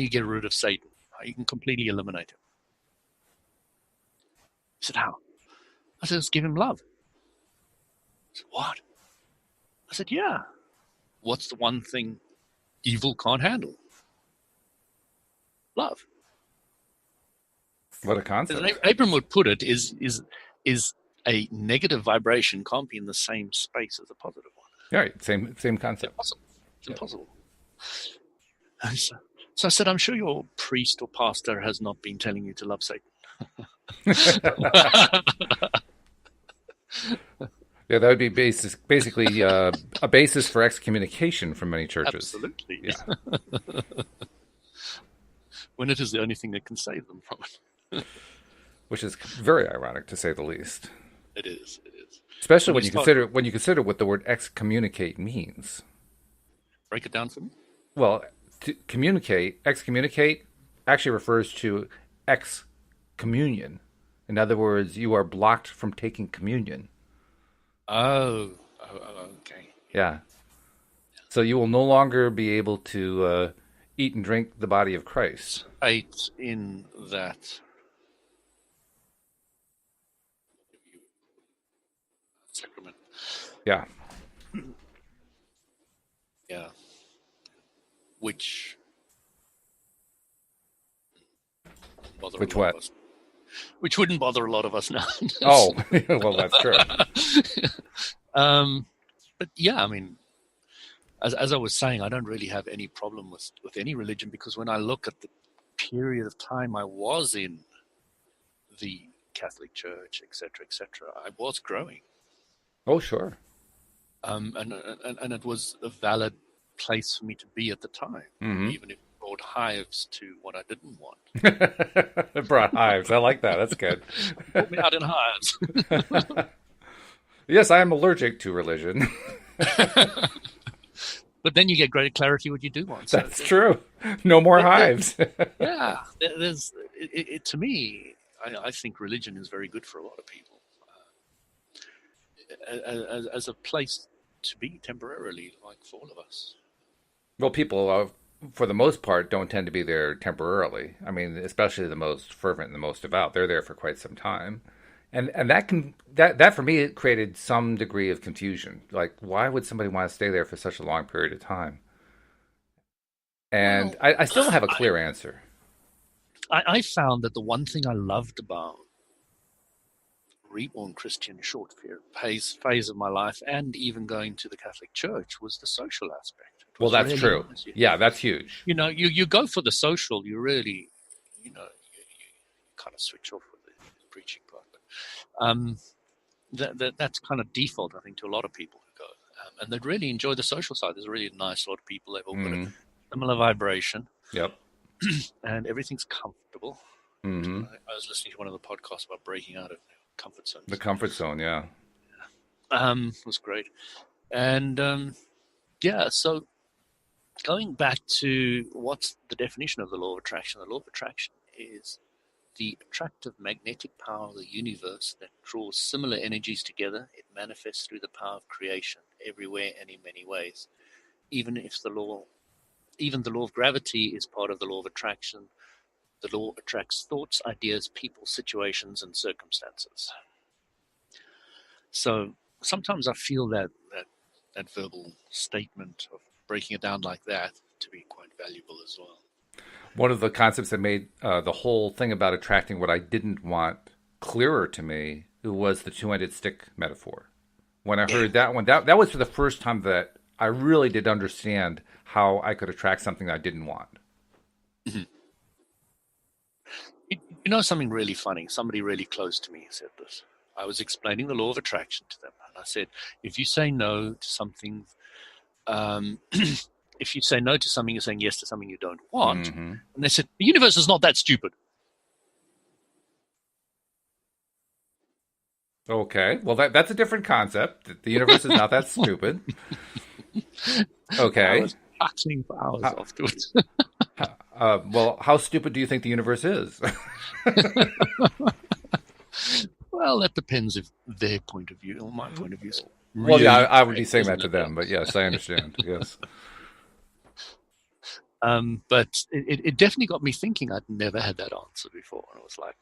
S2: get rid of Satan? How you can completely eliminate him? He said, how? I said, let's give him love. He said, what? I said, yeah. What's the one thing evil can't handle? Love.
S1: What a concept.
S2: As Abraham would put it, is a negative vibration can't be in the same space as a positive one.
S1: Right. Same concept.
S2: It's impossible. So I said, I'm sure your priest or pastor has not been telling you to love Satan.
S1: Yeah, that would be basically a basis for excommunication from many churches.
S2: Absolutely.
S1: Yeah.
S2: When it is the only thing that can save them from it.
S1: Which is very ironic, to say the least.
S2: It is.
S1: Especially when you consider what the word excommunicate means.
S2: Break it down for me.
S1: Well, to excommunicate, actually refers to excommunion. In other words, you are blocked from taking communion.
S2: Oh, okay.
S1: Yeah. So you will no longer be able to eat and drink the body of Christ.
S2: Eight in that sacrament.
S1: Yeah.
S2: Yeah. Which
S1: what?
S2: Which wouldn't bother a lot of us now.
S1: Oh, well, that's true.
S2: But yeah, I mean, as I was saying, I don't really have any problem with any religion, because when I look at the period of time I was in the Catholic Church, etc., I was growing.
S1: Oh, sure.
S2: And it was a valid place for me to be at the time, even if it brought hives to what I didn't want.
S1: It brought hives. I like that. That's good.
S2: Put me out in hives.
S1: Yes, I am allergic to religion.
S2: But then you get greater clarity what you do want.
S1: So that's true. No more hives.
S2: Yeah, there's to me, I think religion is very good for a lot of people, as a place to be temporarily, like for all of us.
S1: Well, people, for the most part, don't tend to be there temporarily. I mean, especially the most fervent and the most devout. They're there for quite some time. And that for me, it created some degree of confusion. Like, why would somebody want to stay there for such a long period of time? And I still don't have a clear answer.
S2: I found that the one thing I loved about reborn Christian short phase of my life, and even going to the Catholic Church, was the social aspect.
S1: Well, that's really true. Nice. Yeah, that's huge.
S2: You know, you go for the social, you really, you kind of switch off with the preaching part. But that's kind of default, I think, to a lot of people who go. And they really enjoy the social side. There's a really nice lot of people. They've all got a similar vibration.
S1: Yep.
S2: And everything's comfortable.
S1: Mm-hmm.
S2: I was listening to one of the podcasts about breaking out of comfort zones.
S1: The comfort zone, yeah.
S2: It was great. And, so going back to what's the definition of the law of attraction, the law of attraction is the attractive magnetic power of the universe that draws similar energies together. It manifests through the power of creation everywhere and in many ways. Even the law of gravity is part of the law of attraction. The law attracts thoughts, ideas, people, situations, and circumstances. So sometimes I feel that verbal statement of breaking it down like that to be quite valuable as well.
S1: One of the concepts that made the whole thing about attracting what I didn't want clearer to me was the two-ended stick metaphor. When I heard that one, that was for the first time that I really did understand how I could attract something I didn't want.
S2: Mm-hmm. You know something really funny? Somebody really close to me said this. I was explaining the law of attraction to them. And I said, if you say no to something, if you say no to something, you're saying yes to something you don't want.
S1: Mm-hmm.
S2: And they said, the universe is not that stupid.
S1: Okay. Well, that's a different concept. The universe is not that stupid. Okay.
S2: I was cackling for hours afterwards.
S1: Well, how stupid do you think the universe is?
S2: Well, that depends if their point of view or my point of view is really
S1: Well, yeah, I would be
S2: correct,
S1: saying that
S2: isn't
S1: to
S2: it?
S1: them, but yes, I understand. Yes.
S2: But it definitely got me thinking. I'd never had that answer before. And I was like,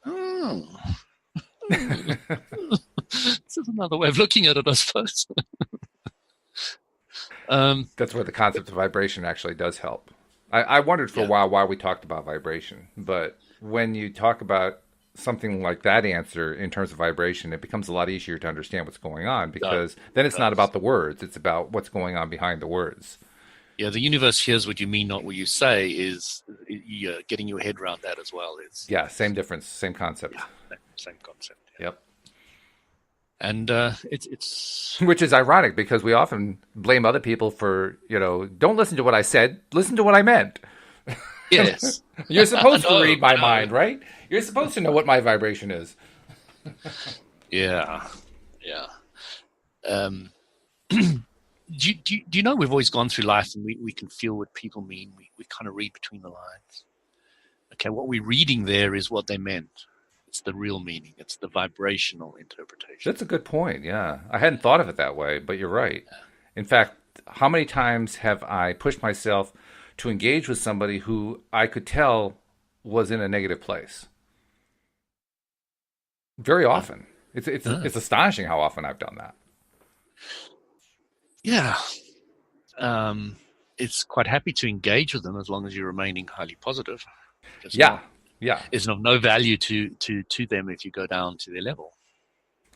S2: this is another way of looking at it, I suppose.
S1: That's where the concept of vibration actually does help. I wondered for a while why we talked about vibration, but when you talk about something like that answer in terms of vibration, it becomes a lot easier to understand what's going on, because then it's not about the words, it's about what's going on behind the words.
S2: Yeah, the universe hears what you mean, not what you say, is getting your head around that as well.
S1: Yeah, same difference, same concept.
S2: Yeah, same concept. Yeah.
S1: Yep.
S2: And it's
S1: which is ironic, because we often blame other people for, don't listen to what I said, listen to what I meant.
S2: Yes.
S1: You're supposed to read my mind, right? You're supposed to know what my vibration is.
S2: Yeah. Do you know we've always gone through life and we can feel what people mean. We kind of read between the lines. Okay, what we're reading there is what they meant. It's the real meaning. It's the vibrational interpretation.
S1: That's a good point, yeah. I hadn't thought of it that way, but you're right. Yeah. In fact, how many times have I pushed myself to engage with somebody who I could tell was in a negative place? Very often. It's astonishing how often I've done that.
S2: Yeah. It's quite happy to engage with them as long as you're remaining highly positive.
S1: Yeah.
S2: It's of no value to them if you go down to their level.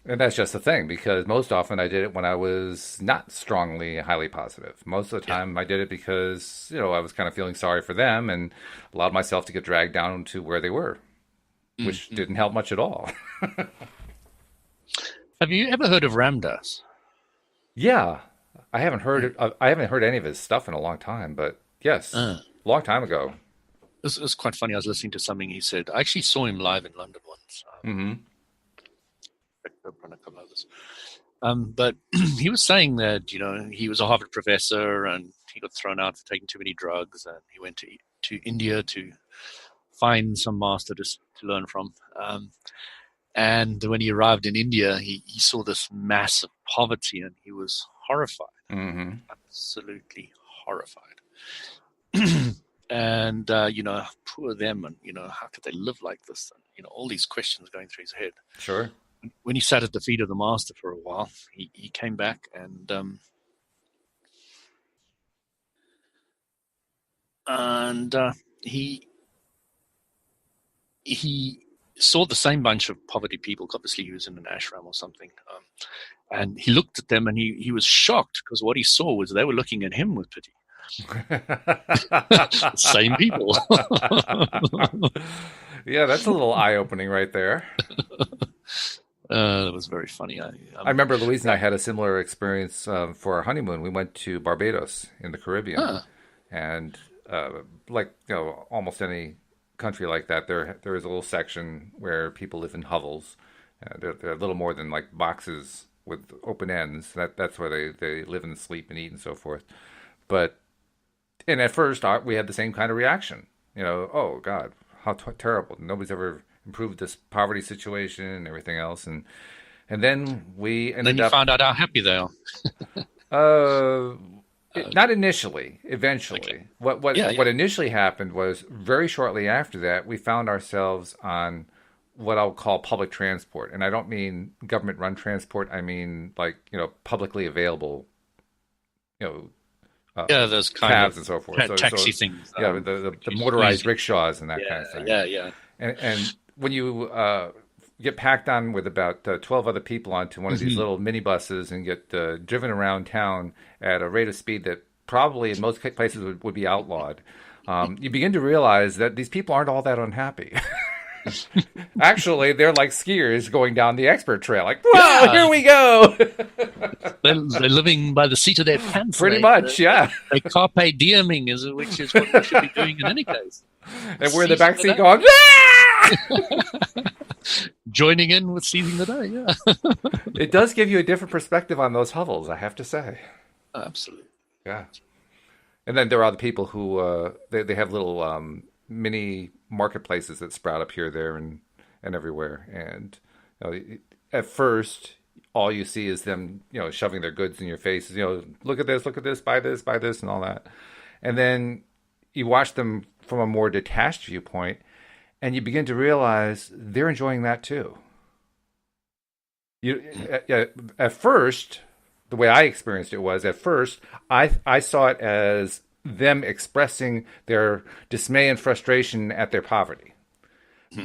S1: And that's just the thing, because most often I did it when I was not strongly highly positive. Most of the time I did it because, I was kind of feeling sorry for them and allowed myself to get dragged down to where they were, which didn't help much at all.
S2: Have you ever heard of Ram Dass?
S1: Yeah. I haven't heard any of his stuff in a long time, but yes, long time ago.
S2: It was quite funny. I was listening to something he said. I actually saw him live in London once. But he was saying that, he was a Harvard professor and he got thrown out for taking too many drugs, and he went to India to find some master to learn from. And when he arrived in India, he saw this massive poverty and he was horrified, absolutely horrified. And, poor them, and, how could they live like this? And, all these questions going through his head.
S1: Sure.
S2: When he sat at the feet of the master for a while, he came back and he saw the same bunch of poverty people. Obviously, he was in an ashram or something. And he looked at them and he was shocked, because what he saw was they were looking at him with pity. Same people.
S1: Yeah, that's a little eye-opening right there.
S2: That was very funny.
S1: I remember Louise and I had a similar experience for our honeymoon. We went to Barbados in the Caribbean, and almost any country like that, there is a little section where people live in hovels. They're a little more than like boxes with open ends. That's where they live and sleep and eat and so forth. And at first, we had the same kind of reaction. Oh, God, how terrible. Nobody's ever improved this poverty situation and everything else. And then we ended up...
S2: Then you found out how happy they are.
S1: Not initially, eventually. Okay. What initially happened was, very shortly after that, we found ourselves on what I'll call public transport. And I don't mean government-run transport. I mean, publicly available,
S2: those kind
S1: cabs
S2: of
S1: and so forth.
S2: Taxi things.
S1: The motorized rickshaws and that kind of thing.
S2: Yeah.
S1: And when you get packed on with about 12 other people onto one of these little minibuses and get driven around town at a rate of speed that probably in most places would be outlawed, you begin to realize that these people aren't all that unhappy. Actually, they're like skiers going down the expert trail. Like, whoa, here we go.
S2: They're living by the seat of their pants.
S1: Pretty much, yeah.
S2: They carpe dieming, which is what we should be doing in any case.
S1: And we're in the backseat going, ah!
S2: Joining in with seizing the day, yeah.
S1: It does give you a different perspective on those hovels, I have to say.
S2: Absolutely.
S1: Yeah. And then there are the people who, they have little mini marketplaces that sprout up here, there, and everywhere. And at first, all you see is them, shoving their goods in your face. Look at this, buy this, and all that. And then you watch them from a more detached viewpoint, and you begin to realize they're enjoying that too. At first, the way I experienced it was, at first, I saw it as them expressing their dismay and frustration at their poverty.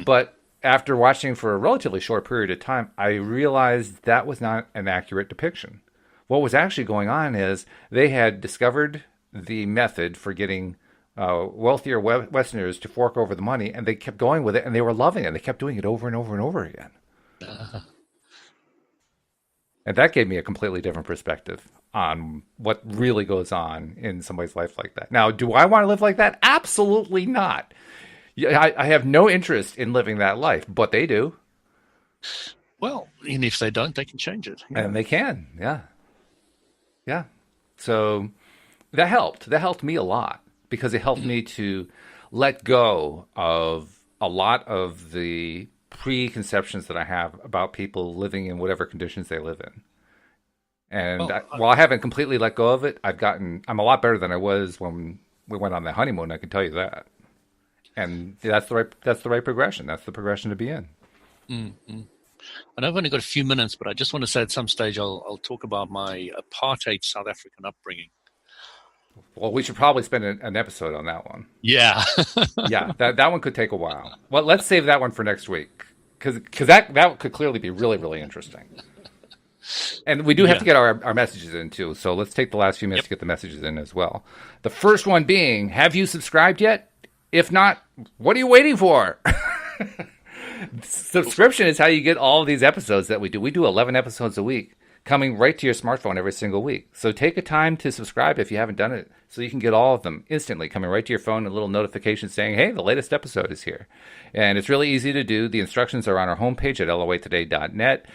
S1: But after watching for a relatively short period of time, I realized that was not an accurate depiction. What was actually going on is they had discovered the method for getting wealthier Westerners to fork over the money, and they kept going with it, and they were loving it. They kept doing it over and over and over again. And that gave me a completely different perspective on what really goes on in somebody's life like that. Now, do I want to live like that? Absolutely not. I have no interest in living that life, but they do.
S2: Well, and if they don't, they can change it.
S1: Yeah. And they can, yeah. Yeah. So that helped. That helped me a lot, because it helped me to let go of a lot of the preconceptions that I have about people living in whatever conditions they live in. And while I haven't completely let go of it, I'm a lot better than I was when we went on the honeymoon. I can tell you that. And that's the right progression. That's the progression to be in.
S2: Mm-hmm. And I've only got a few minutes, but I just want to say at some stage I'll talk about my apartheid South African upbringing.
S1: Well, we should probably spend an episode on that one.
S2: Yeah.
S1: Yeah, that one could take a while. Well, let's save that one for next week, because that could clearly be really, really interesting. And we do have to get our messages in, too. So let's take the last few minutes to get the messages in as well. The first one being, have you subscribed yet? If not, what are you waiting for? Subscription is how you get all of these episodes that we do. We do 11 episodes a week, coming right to your smartphone every single week. So take a time to subscribe if you haven't done it, so you can get all of them instantly, coming right to your phone, a little notification saying, hey, the latest episode is here. And it's really easy to do. The instructions are on our homepage at loatoday-net.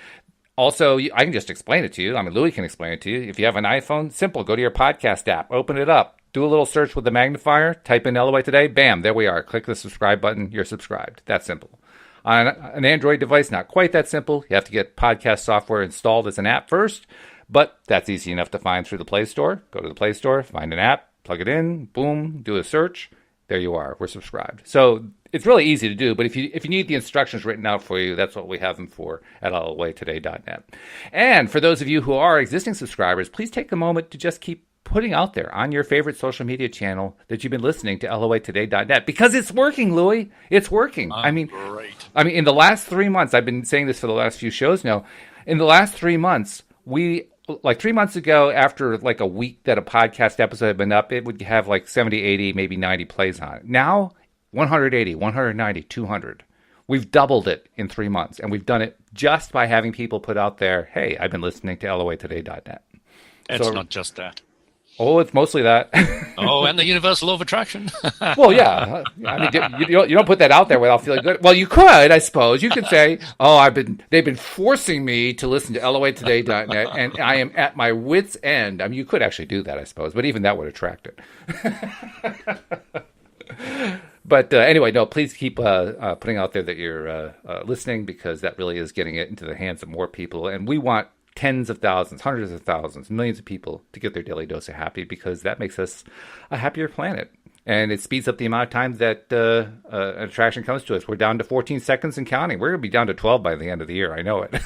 S1: Also, I can just explain it to you. I mean, Louis can explain it to you. If you have an iPhone, simple. Go to your podcast app, open it up, do a little search with the magnifier, type in LOA Today, bam, there we are. Click the subscribe button, you're subscribed. That's simple. On an Android device, not quite that simple. You have to get podcast software installed as an app first, but that's easy enough to find through the Play Store. Go to the Play Store, find an app, plug it in, boom, do a search. There you are. We're subscribed. So it's really easy to do, but if you need the instructions written out for you, that's what we have them for at loatoday.net. And for those of you who are existing subscribers, please take a moment to just keep putting out there on your favorite social media channel that you've been listening to loatoday.net, because it's working, Louis. It's working.
S2: Great.
S1: I mean, in the last 3 months, I've been saying this for the last few shows now. In the last 3 months, like 3 months ago, after like a week that a podcast episode had been up, it would have like 70, 80, maybe 90 plays on it. Now, 180, 190, 200. We've doubled it in 3 months, and we've done it just by having people put out there, hey, I've been listening to loatoday.net.
S2: It's not just that.
S1: Oh, it's mostly that.
S2: Oh, and the universal law of attraction.
S1: Well, yeah. I mean, you don't put that out there without feeling good. Well, you could, I suppose. You could say, oh, they've been forcing me to listen to loatoday.net, and I am at my wit's end. I mean, you could actually do that, I suppose, but even that would attract it. But anyway, no, please keep putting out there that you're listening, because that really is getting it into the hands of more people. And we want tens of thousands, hundreds of thousands, millions of people to get their daily dose of happy, because that makes us a happier planet. And it speeds up the amount of time that an attraction comes to us. We're down to 14 seconds and counting. We're going to be down to 12 by the end of the year. I know it.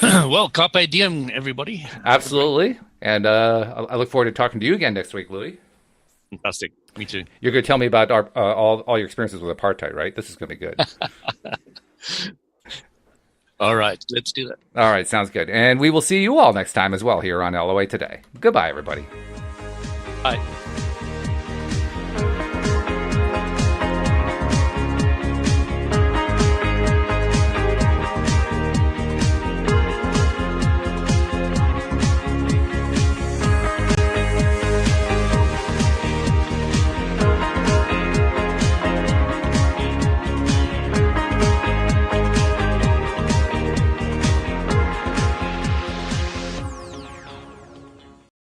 S2: Well, carpe diem, everybody.
S1: Absolutely. And I look forward to talking to you again next week, Louis.
S2: Fantastic. Me too.
S1: You're going to tell me about all your experiences with apartheid, right? This is going to be good.
S2: All right. Let's do that.
S1: All right. Sounds good. And we will see you all next time as well here on LOA Today. Goodbye, everybody.
S2: Bye.